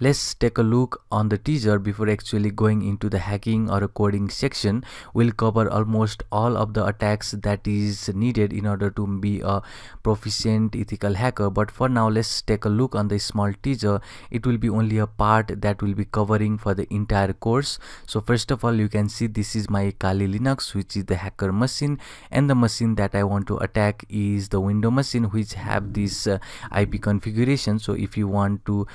Let's take a look on the teaser before actually going into the hacking or a coding section. We'll cover almost all of the attacks that is needed in order to be a proficient ethical hacker. But for now, let's take a look on the small teaser. It will be only a part that will be covering for the entire course. So first of all, you can see this is my Kali Linux, which is the hacker machine, and the machine that I want to attack is the window machine, which have this IP configuration. So if you want to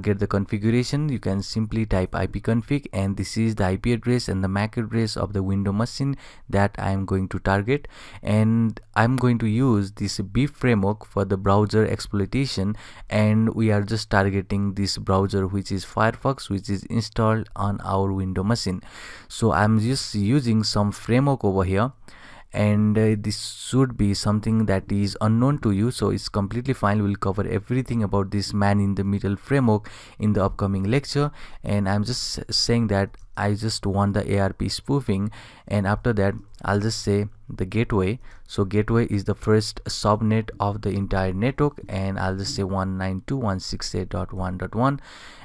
get the configuration, you can simply type ipconfig, and this is the IP address and the MAC address of the window machine that I am going to target. And I'm going to use this beef framework for the browser exploitation, and we are just targeting this browser, which is Firefox, which is installed on our window machine. So I'm just using some framework over here, and this should be something that is unknown to you, so it's completely fine. We'll cover everything about this man in the middle framework in the upcoming lecture, and I'm just saying that I just want the ARP spoofing, and after that I'll just say the gateway. So gateway is the first subnet of the entire network, and I'll just say 192.168.1.1,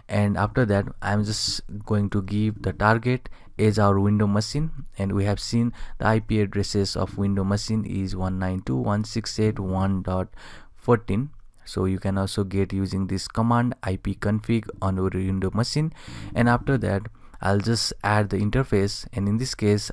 and after that I'm just going to give the target as our window machine, and we have seen the IP addresses of window machine is 192.168.1.14. so you can also get using this command ipconfig on your window machine. And after that I'll just add the interface, and in this case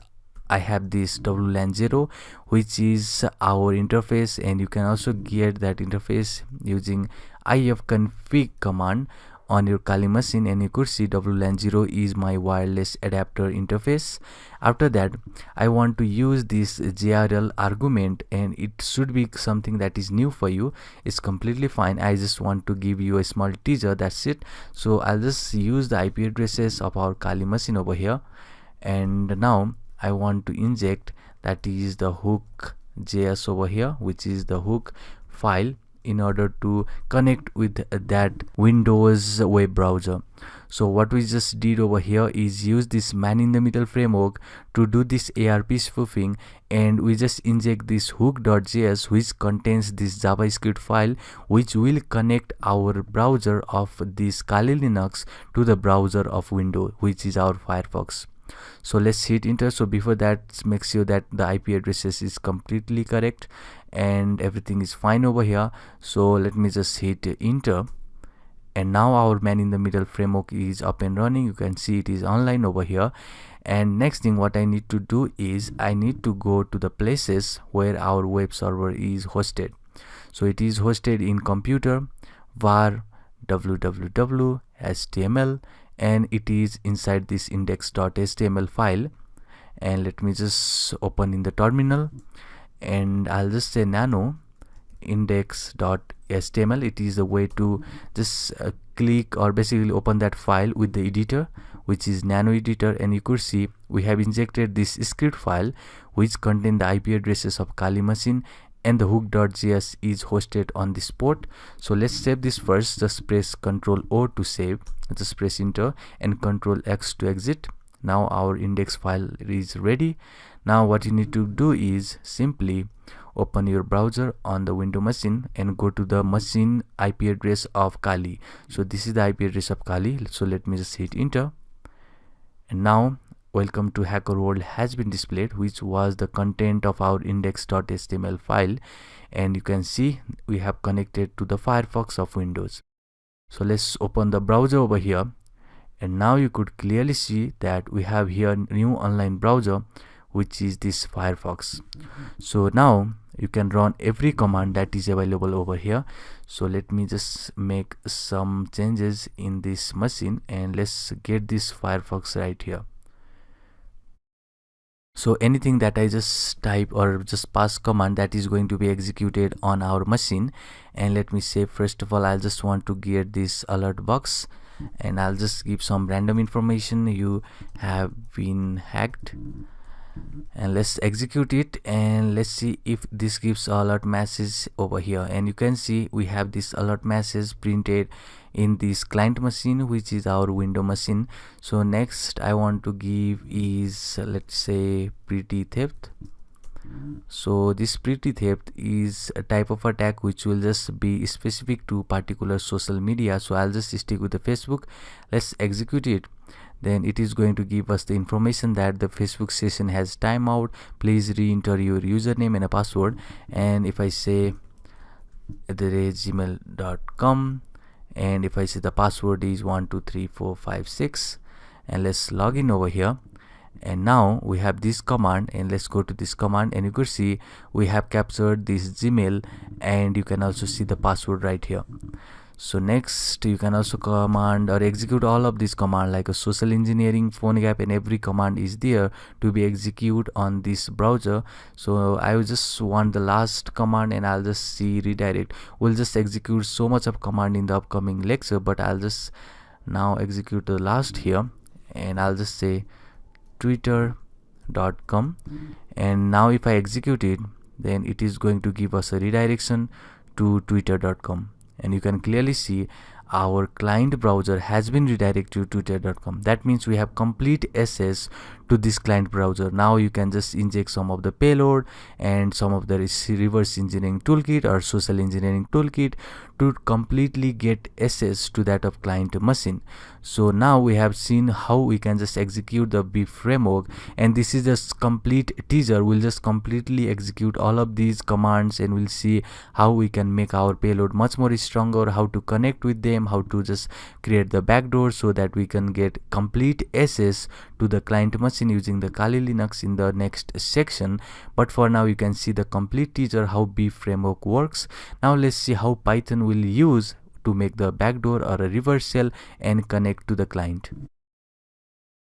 I have this WLAN0, which is our interface, and you can also get that interface using ifconfig command on your Kali machine, and you could see WLAN0 is my wireless adapter interface. After that I want to use this JRL argument, and it should be something that is new for you. It's completely fine. I just want to give you a small teaser, that's it. So I'll just use the IP addresses of our Kali machine over here, and now I want to inject, that is the hook.js over here, which is the hook file, in order to connect with that Windows web browser. So what we just did over here is use this man in the middle framework to do this ARP spoofing, and we just inject this hook.js, which contains this JavaScript file, which will connect our browser of this Kali Linux to the browser of Windows, which is our Firefox. So let's hit enter. So before that, make sure that the IP addresses is completely correct and everything is fine over here. So let me just hit enter, and now our man in the middle framework is up and running. You can see it is online over here. And next thing what I need to do is I need to go to the places where our web server is hosted. So it is hosted in computer var www html, and it is inside this index.html file. And let me just open in the terminal, and I'll just say nano index.html. it is a way to just click or basically open that file with the editor, which is nano editor. And you could see we have injected this script file which contain the IP addresses of Kali machine, and the hook.js is hosted on this port. So let's save this first. Just press Ctrl O to save, just press enter, and Ctrl X to exit. Now our index file is ready. Now what you need to do is simply open your browser on the window machine and go to the machine IP address of Kali. So this is the IP address of Kali. So let me just hit enter, and now welcome to hacker world has been displayed, which was the content of our index.html file, and you can see we have connected to the Firefox of Windows. So let's open the browser over here, and now you could clearly see that we have here new online browser, which is this Firefox. So now you can run every command that is available over here. So let me just make some changes in this machine, and let's get this Firefox right here. So anything that I just type or just pass command, that is going to be executed on our machine. And let me say, first of all, I'll just want to get this alert box, and I'll just give some random information. You have been hacked, and let's execute it, and let's see if this gives alert message over here. And you can see we have this alert message printed in this client machine, which is our window machine. So next I want to give is, let's say, pretty theft, So this pretty theft is a type of attack which will just be specific to particular social media. So I'll just stick with the Facebook. Let's execute it. Then it is going to give us the information that the Facebook session has timeout. Please re-enter your username and a password. And if I say @gmail.com, and if I say the password is 123456, and let's log in over here. And now we have this command, and let's go to this command, and you could see we have captured this Gmail, and you can also see the password right here. So next you can also command or execute all of this command like a social engineering, phone gap, and every command is there to be executed on this browser. So I will just want the last command, and I'll just see redirect. We'll just execute so much of command in the upcoming lecture, but I'll just now execute the last here, and I'll just say twitter.com. and now if I execute it, then it is going to give us a redirection to twitter.com. and you can clearly see our client browser has been redirected to twitter.com. That means we have complete access to this client browser. Now you can just inject some of the payload and some of the reverse engineering toolkit or social engineering toolkit to completely get access to that of client machine. So now we have seen how we can just execute the B framework, and this is just complete teaser. We'll just completely execute all of these commands, and we'll see how we can make our payload much more stronger, how to connect with them, how to just create the backdoor so that we can get complete access to the client machine using the Kali Linux in the next section. But for now you can see the complete teaser how B framework works. Now let's see how Python will use to make the backdoor or a reverse shell and connect to the client.